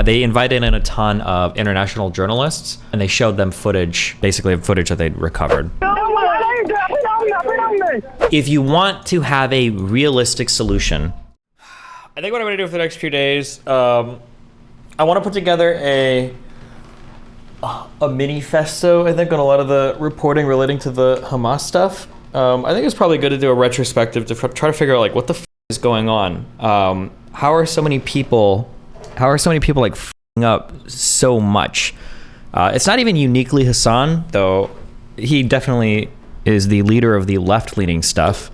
They invited in a ton of international journalists, and they showed them footage, basically footage that they'd recovered. If you want to have a realistic solution, I think what I'm going to do for the next few days, I want to put together a mini festo, I think, on a lot of the reporting relating to the Hamas stuff. I think it's probably good to do a retrospective to try to figure out like what the is going on. How are so many people like f***ing up so much? It's not even uniquely Hasan, though he definitely is the leader of the left-leaning stuff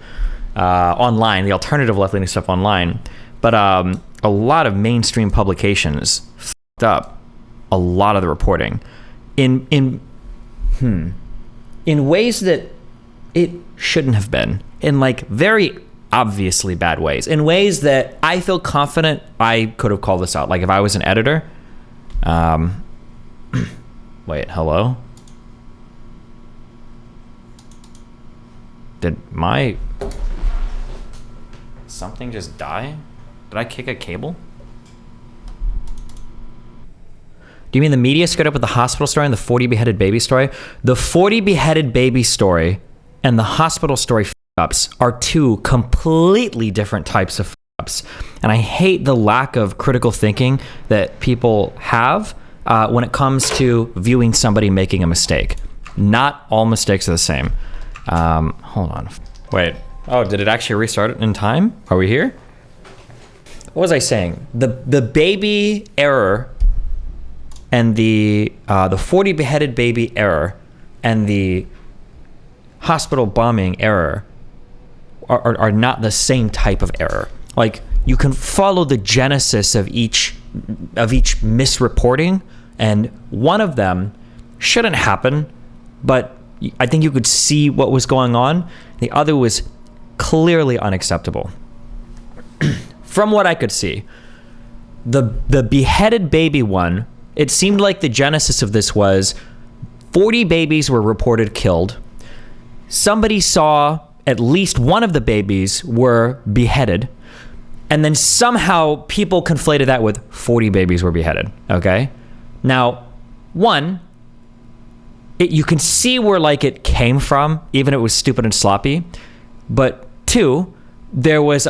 online, the alternative left-leaning stuff online. But a lot of mainstream publications f***ed up a lot of the reporting in ways that it shouldn't have been, in like very obviously bad ways, in ways that I feel confident I could have called this out. Like if I was an editor, wait, hello? Did something just die? Did I kick a cable? Do you mean the media screwed up with the hospital story and the 40 beheaded baby story? The 40 beheaded baby story and the hospital story ups are two completely different types of ups. And I hate the lack of critical thinking that people have when it comes to viewing somebody making a mistake. Not all mistakes are the same. Hold on. Wait. Oh, did it actually restart it in time? Are we here? What was I saying? The baby error and the 40 beheaded baby error and the hospital bombing error are not the same type of error. Like you can follow the genesis of each misreporting, and one of them shouldn't happen, but I think you could see what was going on. The other was clearly unacceptable. From what I could see, the beheaded baby one, it seemed like the genesis of this was 40 babies were reported killed. Somebody saw at least one of the babies were beheaded, and then somehow people conflated that with 40 babies were beheaded, okay? Now, one, you can see where like it came from, even if it was stupid and sloppy, but two, it was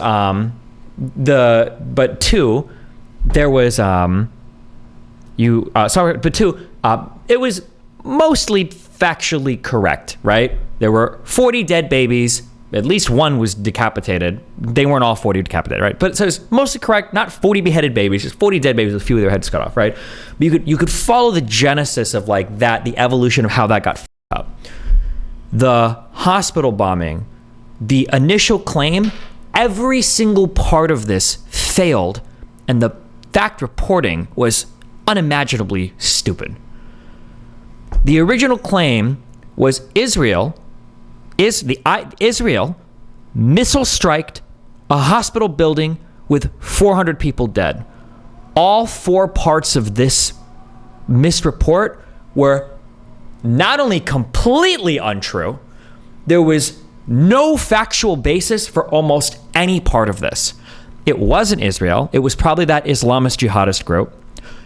mostly factually correct, right? There were 40 dead babies. At least one was decapitated. They weren't all 40 decapitated, right? But so it's mostly correct, not 40 beheaded babies, just 40 dead babies with a few of their heads cut off, right? But you could follow the genesis of like that, the evolution of how that got f***ed up. The hospital bombing, the initial claim, every single part of this failed, and the fact reporting was unimaginably stupid. The original claim was Israel missile striked a hospital building with 400 people dead. All four parts of this misreport were not only completely untrue, there was no factual basis for almost any part of this. It wasn't Israel. It was probably that Islamist jihadist group.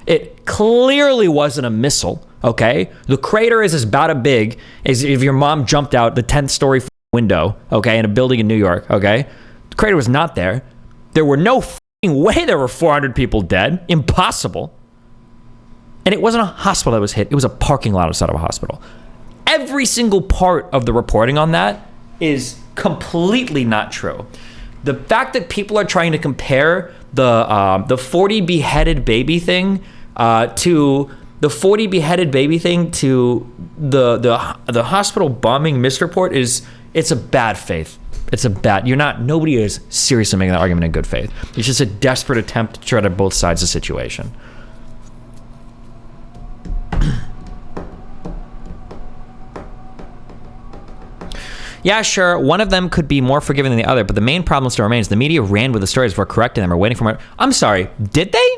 It clearly wasn't a missile, okay? The crater is about as big as if your mom jumped out the 10th story window, okay, in a building in New York, okay? The crater was not there. There were no way there were 400 people dead. Impossible. And it wasn't a hospital that was hit. It was a parking lot outside of a hospital. Every single part of the reporting on that is completely not true. The fact that people are trying to compare the 40 beheaded baby thing to the 40 beheaded baby thing to the hospital bombing misreport it's a bad faith. Nobody is seriously making that argument in good faith. It's just a desperate attempt to try to both sides of the situation. Yeah, sure, one of them could be more forgiving than the other, but the main problem still remains. The media ran with the stories before correcting them or waiting for more. I'm sorry, did they?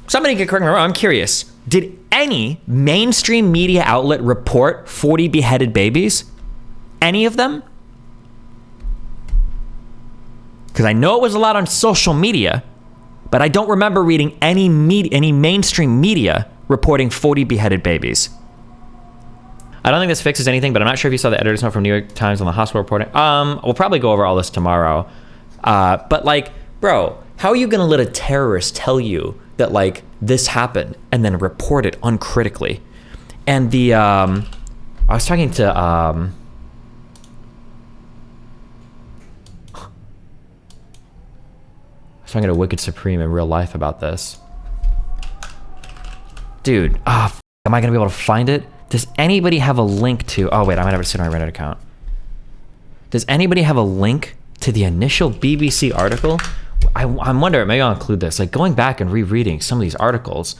Somebody can correct me. I'm curious. Did any mainstream media outlet report 40 beheaded babies? Any of them? Because I know it was a lot on social media, But I don't remember reading any mainstream media reporting 40 beheaded babies. I don't think this fixes anything, but I'm not sure if you saw the editor's note from New York Times on the hospital reporting. We'll probably go over all this tomorrow. But like, bro, how are you gonna let a terrorist tell you that like this happened and then report it uncritically? And the, I was talking to, I was talking to Wicked Supreme in real life about this. Dude, am I gonna be able to find it? Does anybody have a link to, oh wait, I might have to sit on my Reddit account. Does anybody have a link to the initial BBC article? I'm wondering, maybe I'll include this, like going back and rereading some of these articles.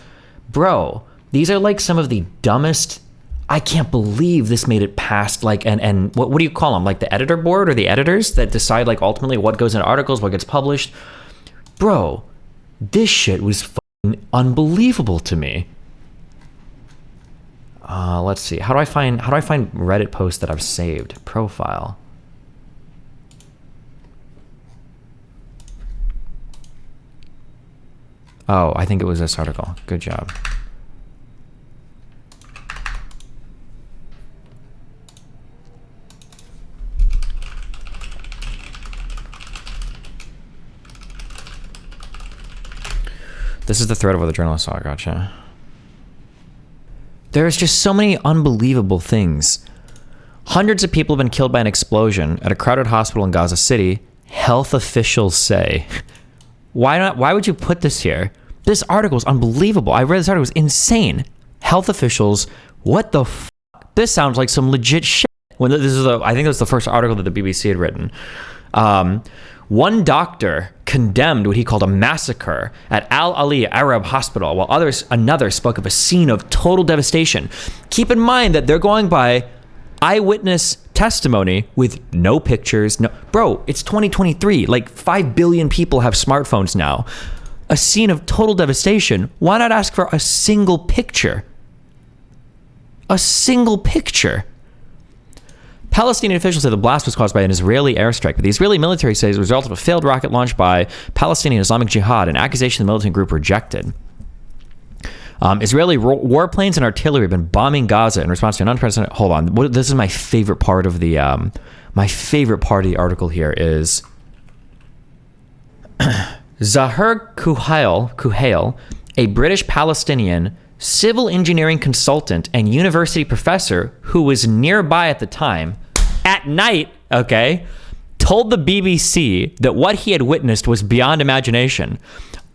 Bro, these are like some of the dumbest, I can't believe this made it past like, and what do you call them? Like the editor board or the editors that decide like ultimately what goes into articles, what gets published? Bro, this shit was fucking unbelievable to me. Let's see. How do I find Reddit posts that I've saved? Profile. Oh, I think it was this article. Good job. This is the thread of what the journalist saw. Gotcha. There's just so many unbelievable things. Hundreds of people have been killed by an explosion at a crowded hospital in Gaza City, health officials say. Why not? Why would you put this here? This article is unbelievable. I read this article. It was insane. Health officials, what the f***? This sounds like some legit shit. When this is I think it was the first article that the BBC had written. One doctor condemned what he called a massacre at Al Ali Arab Hospital, while another spoke of a scene of total devastation. Keep in mind that they're going by eyewitness testimony with no pictures. No, bro, it's 2023. Like 5 billion people have smartphones now. A scene of total devastation. Why not ask for a single picture? A single picture. Palestinian officials say the blast was caused by an Israeli airstrike, but the Israeli military says it was a result of a failed rocket launch by Palestinian Islamic Jihad, an accusation the militant group rejected. Israeli warplanes and artillery have been bombing Gaza in response to an unprecedented... Hold on. This is my favorite part of the... my favorite part of the article here is... Zahir Kuhail, a British Palestinian civil engineering consultant and university professor who was nearby at the time, at night, okay, told the BBC that what he had witnessed was beyond imagination.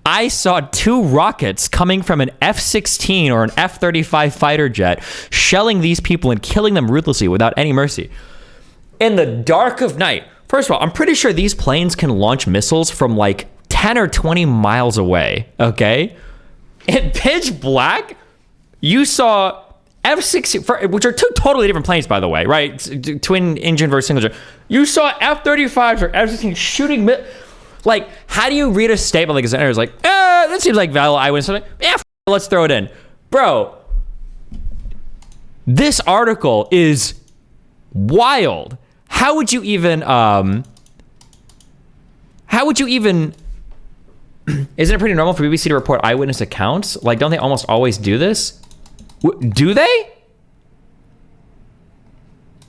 I saw 2 rockets coming from an F-16 or an F-35 fighter jet shelling these people and killing them ruthlessly without any mercy. In the dark of night. First of all, I'm pretty sure these planes can launch missiles from like 10 or 20 miles away, okay? In pitch black, you saw F-16, which are 2 totally different planes, by the way, right? Twin engine versus single engine. You saw F-35s or F-16 shooting like, how do you read a statement like this? And it's like, that seems like valid eyewitness. Like, let's throw it in. Bro, this article is wild. How would you even, isn't it pretty normal for BBC to report eyewitness accounts? Like, don't they almost always do this? Do they?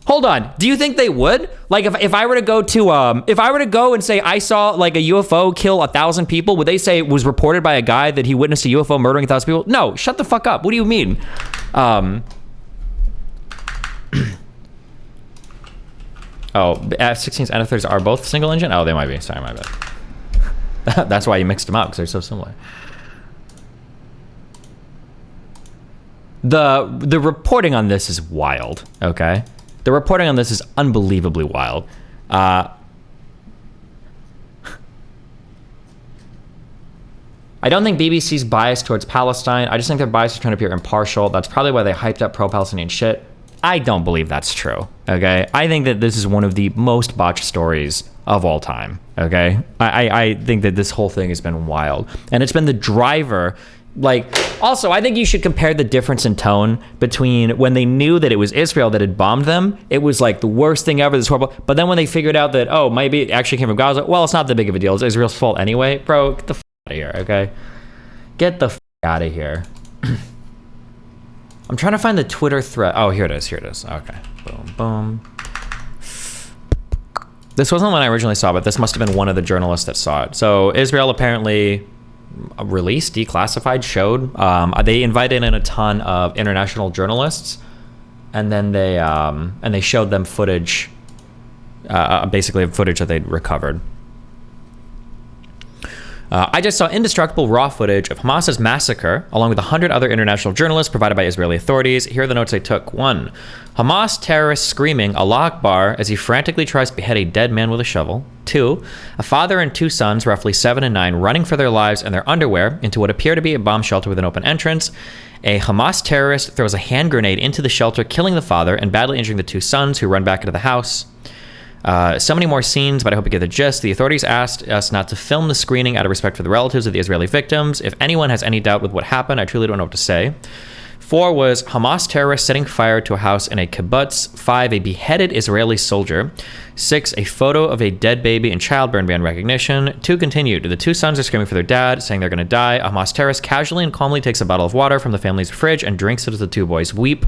Hold on. Do you think they would? Like, if I were to go to, if I were to go and say I saw like a UFO kill 1,000 people, would they say it was reported by a guy that he witnessed a UFO murdering 1,000 people? No, shut the fuck up. What do you mean? Oh, F-16s and F-30s are both single engine? Oh, they might be. Sorry, my bad. That's why you mixed them up, because they're so similar. The reporting on this is wild, okay? The reporting on this is unbelievably wild. I don't think BBC's biased towards Palestine. I just think their bias is trying to appear impartial. That's probably why they hyped up pro-Palestinian shit. I don't believe that's true, okay? I think that this is one of the most botched stories of all time, okay? I think that this whole thing has been wild. And it's been the driver. Like, also, I think you should compare the difference in tone between when they knew that it was Israel that had bombed them. It was like the worst thing ever, this horrible. But then when they figured out that, oh, maybe it actually came from Gaza, well, it's not that big of a deal. It's Israel's fault anyway. Bro, get the out of here, okay? Get the out of here. I'm trying to find the Twitter thread. Oh, here it is. Okay. Boom, boom. This wasn't when I originally saw it, but this must have been one of the journalists that saw it. So Israel apparently released, declassified, showed. They invited in a ton of international journalists, and then they showed them footage, basically footage that they'd recovered. I just saw indestructible raw footage of Hamas's massacre, along with 100 other international journalists provided by Israeli authorities. Here are the notes I took. 1. Hamas terrorist screaming Allah Akbar as he frantically tries to behead a dead man with a shovel. 2. A father and 2 sons, roughly 7 and 9, running for their lives in their underwear into what appear to be a bomb shelter with an open entrance. A Hamas terrorist throws a hand grenade into the shelter, killing the father and badly injuring the 2 sons, who run back into the house. So many more scenes, but I hope you get the gist. The authorities asked us not to film the screening out of respect for the relatives of the Israeli victims. If anyone has any doubt with what happened, I truly don't know what to say. 4 was Hamas terrorists setting fire to a house in a kibbutz. 5, a beheaded Israeli soldier. 6, a photo of a dead baby and child burned beyond recognition. 2 continued. The 2 sons are screaming for their dad, saying they're going to die. A Hamas terrorist casually and calmly takes a bottle of water from the family's fridge and drinks it as the 2 boys weep.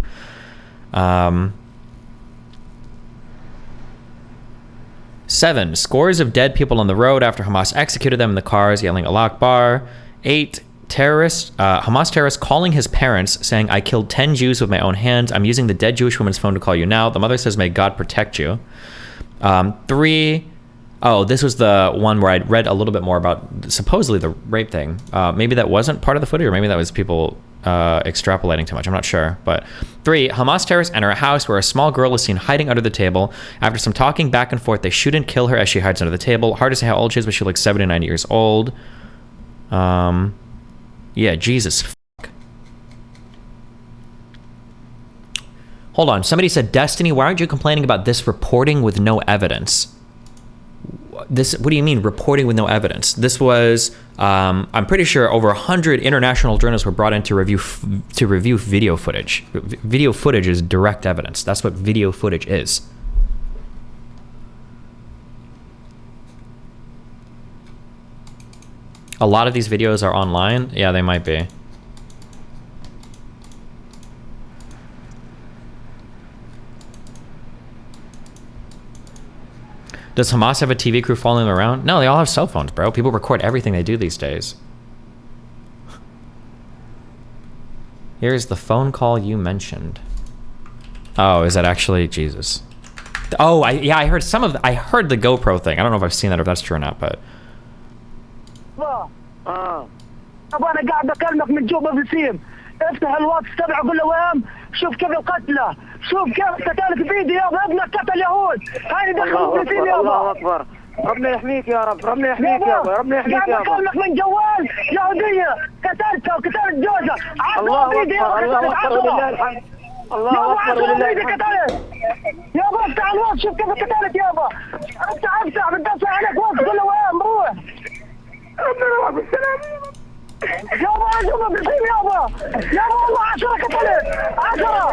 7, scores of dead people on the road after Hamas executed them in the cars, yelling Allah Akbar. 8, Hamas terrorist calling his parents, saying, I killed 10 Jews with my own hands. I'm using the dead Jewish woman's phone to call you now. The mother says, may God protect you. 3, this was the one where I read a little bit more about supposedly the rape thing. Maybe that wasn't part of the footage, or maybe that was people extrapolating too much. I'm not sure. But 3, Hamas terrorists enter a house where a small girl is seen hiding under the table. After some talking back and forth, they shoot and kill her as she hides under the table. Hard to say how old she is, but she looks 79 years old. Yeah, Jesus. Hold on. Somebody said, Destiny, why aren't you complaining about this reporting with no evidence? What do you mean reporting with no evidence? This was, I'm pretty sure over 100 international journalists were brought in to review video footage. Video footage is direct evidence. That's what video footage is. A lot of these videos are online. Yeah, they might be. Does Hamas have a TV crew following them around? No, they all have cell phones, bro. People record everything they do these days. Here's the phone call you mentioned. Oh, is that actually Jesus? Oh, I heard I heard the GoPro thing. I don't know if I've seen that or if that's true or not, but. انا قاعد بكلمك من جوا بسيم افتح الواتس تبع كل وين شوف كيف القتلى شوف كيف قتلت بيدي يابا ابنك قتل يهود هاي دخلوا فلسطين يابا الله اكبر ربنا يحميك يا رب ربنا يحميك يابا ربنا يحميك يابا بكلمك من جوال يهوديه قتلتها وقتلت جوزها الله اكبر الله اكبر ولله الحمد الله اكبر ولله الحمد يابا افتح الواتس شوف كيف قتلت يابا افتح بتدفع عليك واتس كل وين بروح ربنا يرحمك بالسلامه يابا بسيم يابا والله 10 قتلت 10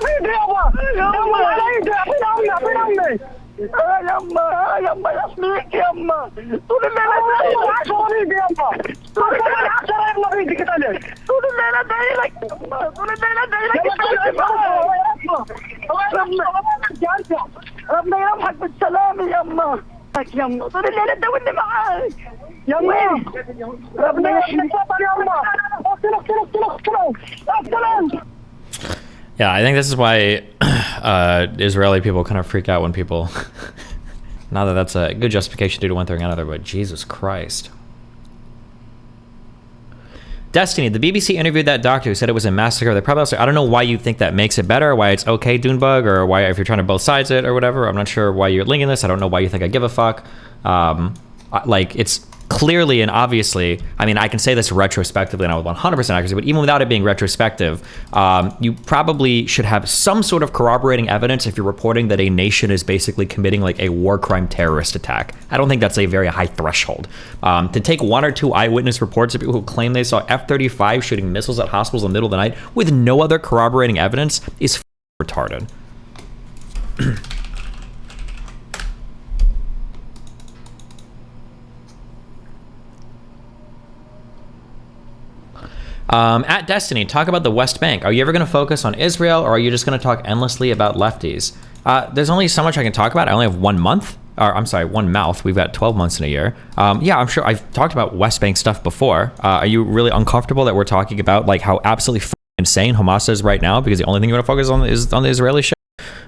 بيدي يابا على ايدي اعطينا امي يما يحميك يما طول الليل 10 بيدي يابا طول الليل 10 يما بيدي قتلت طول الليل ادعي لك طول الليل ادعي لك ربنا يرحمك بالسلامه يما يما طول الليل ادعي معاك يما ربنا يحميك يما Yeah, I think this is why Israeli people kind of freak out when people. Not that that's a good justification to do one thing or another, but Jesus Christ. Destiny, the BBC interviewed that doctor who said it was a massacre. They probably also, I don't know why you think that makes it better, why it's okay, Dunebug, or why if you're trying to both sides it or whatever. I'm not sure why you're linking this. I don't know why you think I give a fuck. Like, it's clearly and obviously, I mean, I can say this retrospectively and with 100% accuracy, but even without it being retrospective, you probably should have some sort of corroborating evidence if you're reporting that a nation is basically committing like a war crime terrorist attack. I don't think that's a very high threshold. To take 1 or 2 eyewitness reports of people who claim they saw F-35 shooting missiles at hospitals in the middle of the night with no other corroborating evidence is retarded. At Destiny, talk about the West Bank. Are you ever going to focus on Israel, or are you just going to talk endlessly about lefties? There's only so much I can talk about. I only have 1 month. Or I'm sorry, 1 mouth. We've got 12 months in a year. Yeah, I'm sure I've talked about West Bank stuff before. Are you really uncomfortable that we're talking about like how absolutely insane Hamas is right now? Because the only thing you want to focus on is on the Israeli shit.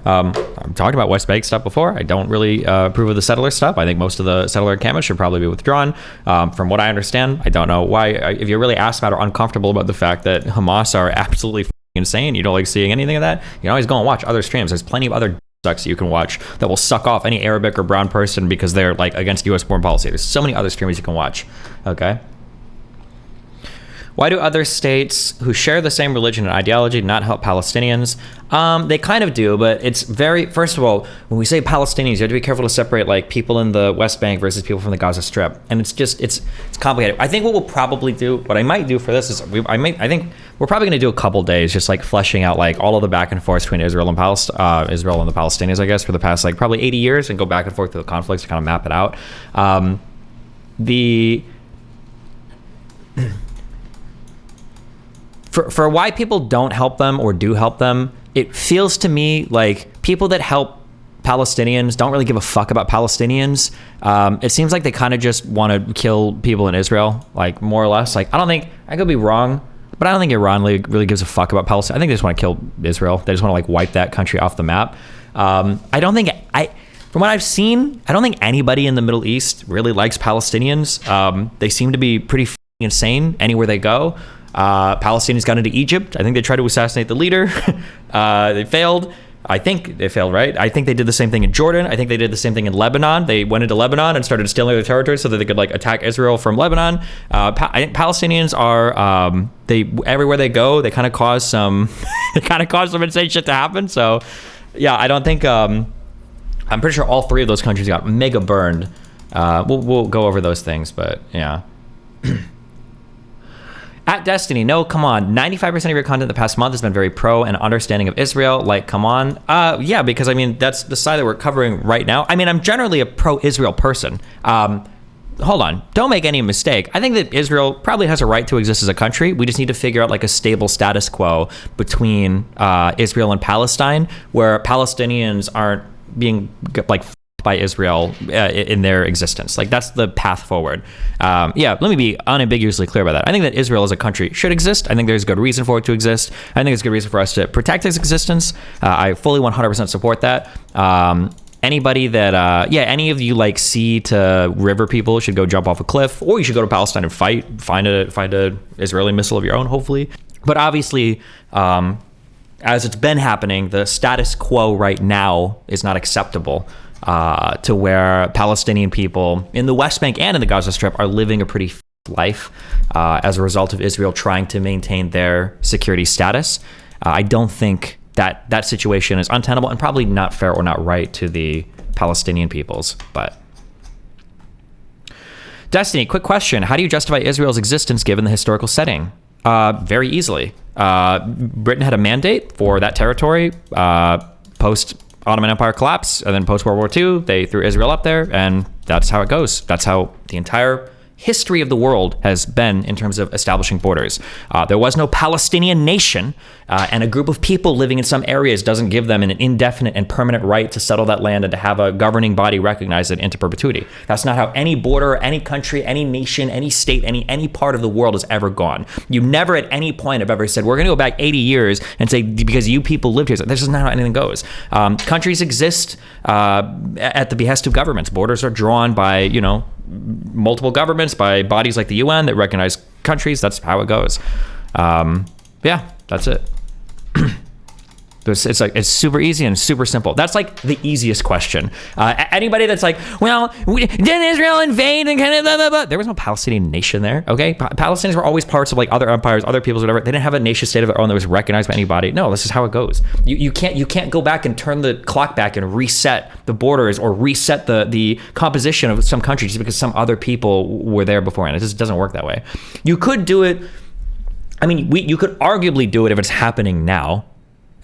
I'm talking about West Bank stuff before. I don't really approve of the settler stuff. I think most of the settler encampments should probably be withdrawn. From what I understand, I don't know why. If you're really asked about or uncomfortable about the fact that Hamas are absolutely insane, you don't like seeing anything of that, you can always go and watch other streams. There's plenty of other sucks you can watch that will suck off any Arabic or brown person because they're like against U.S. foreign policy. There's so many other streamers you can watch. Okay. Why do other states who share the same religion and ideology not help Palestinians? They kind of do, but it's very, first of all, when we say Palestinians, you have to be careful to separate like people in the West Bank versus people from the Gaza Strip. And it's just, it's complicated. I think what we'll probably do, what I might do for this is, I think we're probably going to do a couple days just like fleshing out like all of the back and forth between Israel and Israel and the Palestinians, I guess, for the past like probably 80 years and go back and forth through the conflicts to kind of map it out. For why people don't help them or do help them, it feels to me like people that help Palestinians don't really give a fuck about Palestinians. It seems like they kind of just want to kill people in Israel, like more or less. Like, I don't think, I could be wrong, but I don't think Iran really gives a fuck about Palestine. I think they just want to kill Israel. They just want to like wipe that country off the map. From what I've seen, I don't think anybody in the Middle East really likes Palestinians. They seem to be pretty insane anywhere they go. Palestinians got into Egypt. I think they tried to assassinate the leader. They failed. I think they failed, right? I think they did the same thing in Jordan. I think they did the same thing in Lebanon. They went into Lebanon and started stealing their territory so that they could like attack Israel from Lebanon. I think Palestinians are they everywhere they go, they kind of cause some insane shit to happen. So yeah, I don't think I'm pretty sure all three of those countries got mega burned. We'll go over those things, but yeah. At Destiny, no, come on. 95% of your content the past month has been very pro and understanding of Israel. Like, come on. Yeah, because I mean, that's the side that we're covering right now. I mean, I'm generally a pro-Israel person. Hold on. Don't make any mistake. I think that Israel probably has a right to exist as a country. We just need to figure out like a stable status quo between Israel and Palestine, where Palestinians aren't being like by Israel in their existence. Like, that's the path forward. Yeah, let me be unambiguously clear about that. I think that Israel as a country should exist. I think there's good reason for it to exist. I think there's good reason for us to protect its existence. I fully 100% support that. Anybody that, any of you like sea to river people should go jump off a cliff, or you should go to Palestine and find a Israeli missile of your own, hopefully. But obviously, as it's been happening, the status quo right now is not acceptable. To where Palestinian people in the West Bank and in the Gaza Strip are living a pretty life as a result of Israel trying to maintain their security status. I don't think that situation is untenable and probably not fair or not right to the Palestinian peoples. But Destiny, quick question. How do you justify Israel's existence given the historical setting? Very easily. Britain had a mandate for that territory post Ottoman Empire collapse, and then post-World War II, they threw Israel up there, and that's how it goes. That's how the entire history of the world has been in terms of establishing borders. There was no Palestinian nation, and a group of people living in some areas doesn't give them an indefinite and permanent right to settle that land and to have a governing body recognize it into perpetuity. That's not how any border, any country, any nation, any state, any part of the world has ever gone. You never at any point have ever said, we're going to go back 80 years and say, because you people lived here. This is not how anything goes. Countries exist at the behest of governments. Borders are drawn by, multiple governments, by bodies like the UN that recognize countries. That's how it goes. Yeah, that's it. It's super easy and super simple. That's like the easiest question. Anybody that's like, well, didn't Israel invade and kind of blah, blah, blah. There was no Palestinian nation there, okay? Palestinians were always parts of like other empires, other peoples, whatever. They didn't have a nation state of their own that was recognized by anybody. No, this is how it goes. You can't go back and turn the clock back and reset the borders or reset the composition of some country just because some other people were there beforehand. It just doesn't work that way. You could do it. I mean, you could arguably do it if it's happening now.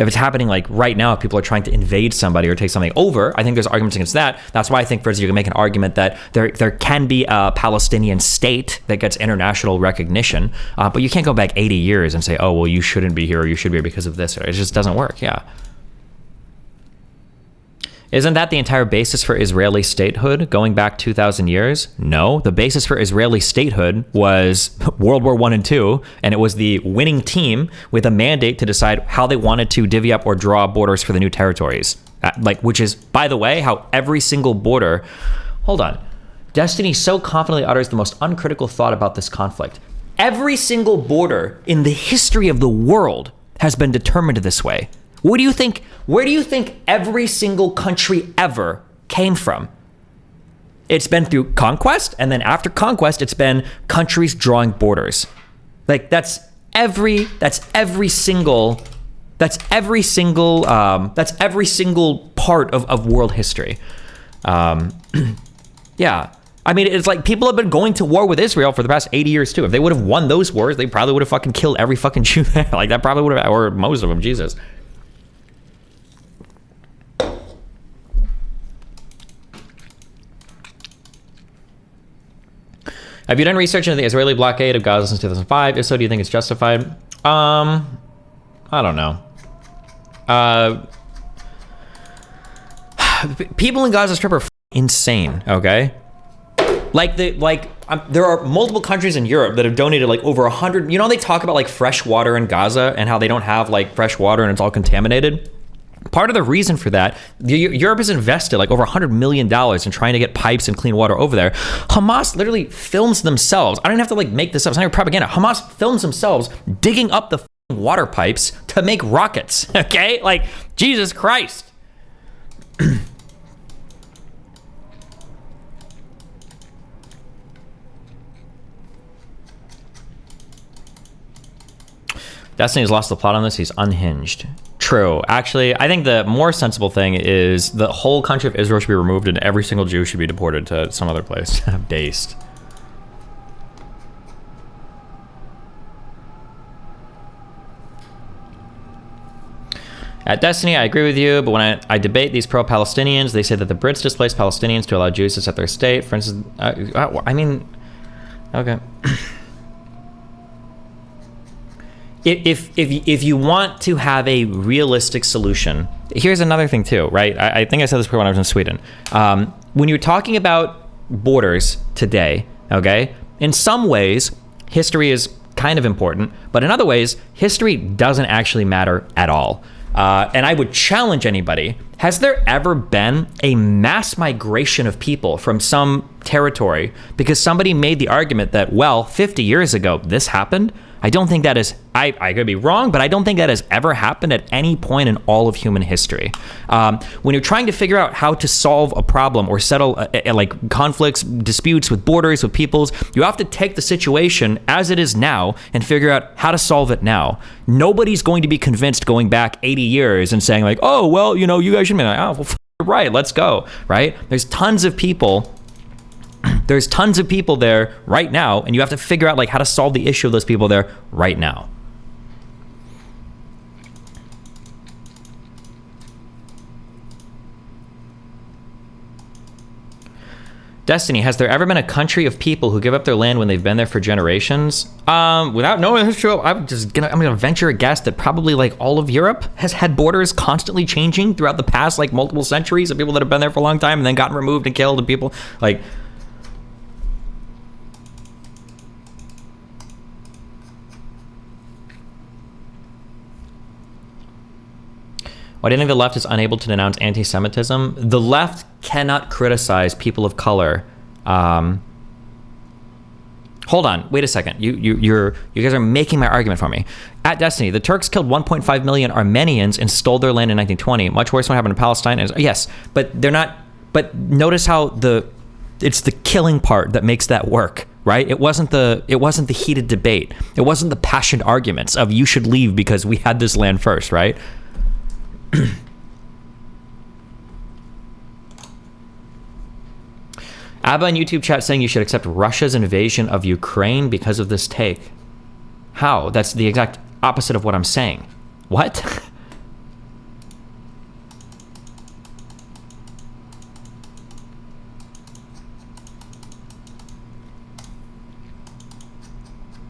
If it's happening like right now, if people are trying to invade somebody or take something over, I think there's arguments against that. That's why I think, for instance, you can make an argument that there can be a Palestinian state that gets international recognition, but you can't go back 80 years and say, oh, well, you shouldn't be here or you should be here because of this. It just doesn't work. Yeah. Isn't that the entire basis for Israeli statehood going back 2,000 years? No, the basis for Israeli statehood was World War I and II, and it was the winning team with a mandate to decide how they wanted to divvy up or draw borders for the new territories. Which is, by the way, how every single border... Hold on. Destiny so confidently utters the most uncritical thought about this conflict. Every single border in the history of the world has been determined this way. Where do you think every single country ever came from? It's been through conquest, and then after conquest, it's been countries drawing borders. Like that's every single part of world history. Yeah. I mean, it's like people have been going to war with Israel for the past 80 years too. If they would have won those wars, they probably would have fucking killed every fucking Jew there. Like that probably would have, or most of them, Jesus. Have you done research into the Israeli blockade of Gaza since 2005? If so, do you think it's justified? I don't know. People in Gaza Strip are insane, okay? There are multiple countries in Europe that have donated like over 100. You know, they talk about like fresh water in Gaza and how they don't have like fresh water and it's all contaminated. Part of the reason for that, Europe has invested like over $100 million in trying to get pipes and clean water over there. Hamas literally films themselves. I don't have to like make this up. It's not even propaganda. Hamas films themselves digging up the water pipes to make rockets. Okay? Like, Jesus Christ. Destiny's lost the plot on this. He's unhinged. True. Actually, I think the more sensible thing is the whole country of Israel should be removed and every single Jew should be deported to some other place. Based. At Destiny, I agree with you, but when I debate these pro-Palestinians, they say that the Brits displaced Palestinians to allow Jews to set their state. For instance, I mean, okay. If you want to have a realistic solution, here's another thing too, right? I think I said this before when I was in Sweden. When you're talking about borders today, okay, in some ways, history is kind of important, but in other ways, history doesn't actually matter at all. And I would challenge anybody, has there ever been a mass migration of people from some territory because somebody made the argument that, well, 50 years ago, this happened? I don't think that is, I could be wrong, but I don't think that has ever happened at any point in all of human history. When you're trying to figure out how to solve a problem or settle like conflicts, disputes with borders, with peoples, you have to take the situation as it is now and figure out how to solve it now. Nobody's going to be convinced going back 80 years and saying like, oh, well, you know, you guys should be like, oh, well, right, let's go, right? There's tons of people there right now, and you have to figure out like how to solve the issue of those people there right now. Destiny, has there ever been a country of people who give up their land when they've been there for generations? Without knowing the history, I'm gonna venture a guess that probably like all of Europe has had borders constantly changing throughout the past like multiple centuries of people that have been there for a long time and then gotten removed and killed, and people like. Why do you think the left is unable to denounce anti-Semitism? The left cannot criticize people of color. Hold on, wait a second. You guys are making my argument for me. At Destiny, the Turks killed 1.5 million Armenians and stole their land in 1920. Much worse than what happened in Palestine. Yes, but they're not. But notice how it's the killing part that makes that work, right? It wasn't the heated debate. It wasn't the passionate arguments of you should leave because we had this land first, right? Abba in YouTube chat saying you should accept Russia's invasion of Ukraine because of this take. How? That's the exact opposite of what I'm saying. What?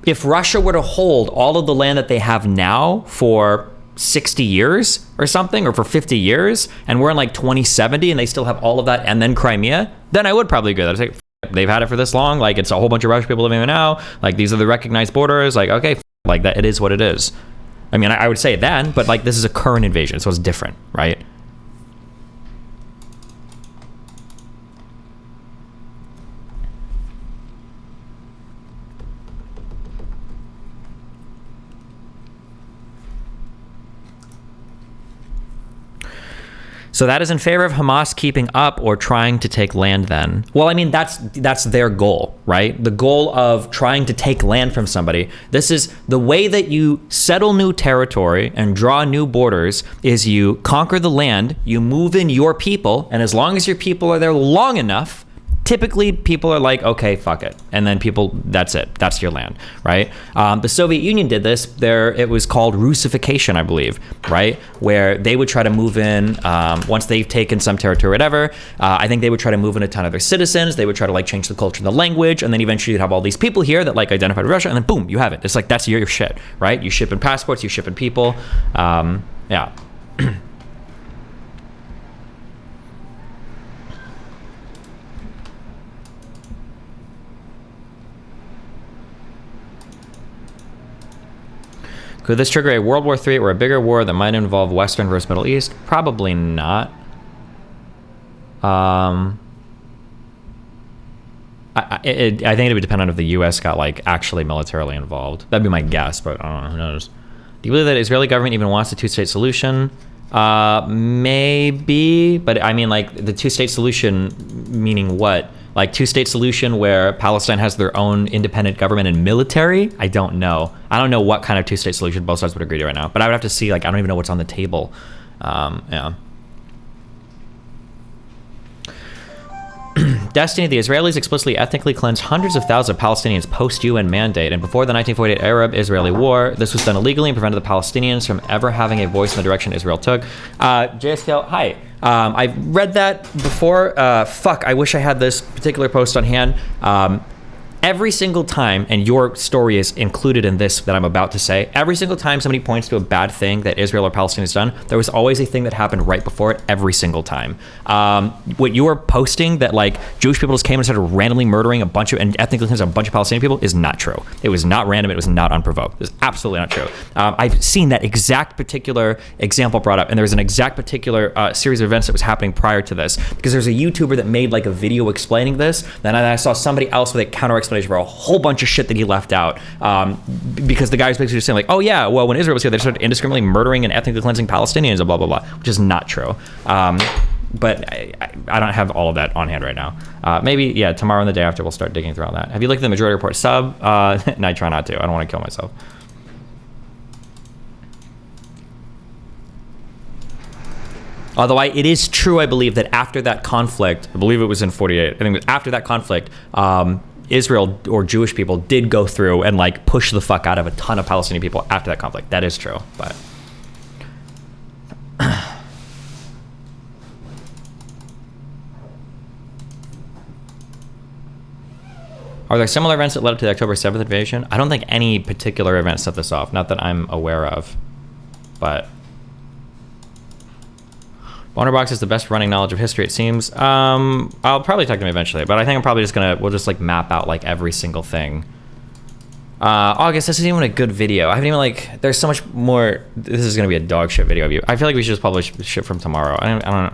if Russia were to hold all of the land that they have now for 60 years or something, or for 50 years, and we're in like 2070 and they still have all of that and then Crimea, then I would probably agree. I'd say, they've had it for this long. Like, it's a whole bunch of Russian people living there now. Like, these are the recognized borders. Like, okay, like that, it is what it is. I mean, I would say it then, but like, this is a current invasion, so it's different, right? So that is in favor of Hamas keeping up or trying to take land then? Well, I mean, that's their goal, right? The goal of trying to take land from somebody. This is the way that you settle new territory and draw new borders is you conquer the land, you move in your people, and as long as your people are there long enough, typically people are like, okay, fuck it. And then people, that's it. That's your land, right? The Soviet Union did this. It was called Russification, I believe, right? Where they would try to move in, once they've taken some territory or whatever, I think they would try to move in a ton of their citizens. They would try to like change the culture and the language. And then eventually you'd have all these people here that like identified with Russia. And then boom, you have it. It's like, that's your shit, right? You ship in passports, you ship in people. Yeah. Could this trigger a World War III or a bigger war that might involve Western versus Middle East? Probably not. I think it would depend on if the U.S. got like actually militarily involved. That'd be my guess, but I don't know. Who knows? Do you believe that the Israeli government even wants a two-state solution? Maybe, but I mean, like the two-state solution meaning what? Like two-state solution where Palestine has their own independent government and military? I don't know. I don't know what kind of two-state solution both sides would agree to right now. But I would have to see, like, I don't even know what's on the table. Yeah. Destiny, the Israelis explicitly ethnically cleansed hundreds of thousands of Palestinians post-UN mandate, and before the 1948 Arab-Israeli war, this was done illegally and prevented the Palestinians from ever having a voice in the direction Israel took. JSKL, hi. I read that before. Fuck, I wish I had this particular post on hand. Every single time, and your story is included in this that I'm about to say, every single time somebody points to a bad thing that Israel or Palestine has done, there was always a thing that happened right before it every single time. What you were posting that like Jewish people just came and started randomly murdering and ethnically cleansing a bunch of Palestinian people is not true. It was not random. It was not unprovoked. It was absolutely not true. I've seen that exact particular example brought up, and there was an exact particular series of events that was happening prior to this, because there's a YouTuber that made like a video explaining this, then I saw somebody else with a counter explanation for a whole bunch of shit that he left out, because the guy was basically just saying like, oh yeah, well when Israel was here they started indiscriminately murdering and ethnically cleansing Palestinians and blah blah blah, which is not true. But I don't have all of that on hand right now. Maybe yeah, tomorrow and the day after we'll start digging through all that. Have you looked at the Majority Report sub? And I try not to. I don't want to kill myself. Although it is true, I believe, that after that conflict, I believe it was in 48, I think it was after that conflict, Israel or Jewish people did go through and like push the fuck out of a ton of Palestinian people after that conflict. That is true, but... Are there similar events that led up to the October 7th invasion? I don't think any particular event set this off, not that I'm aware of, but... Bonerbox is the best running knowledge of history, it seems. I'll probably talk to him eventually, but I think I'm probably just we'll just like map out like every single thing. August, this isn't even a good video. I haven't even like, there's so much more. This is gonna be a dog shit video of you. I feel like we should just publish shit from tomorrow. I don't know.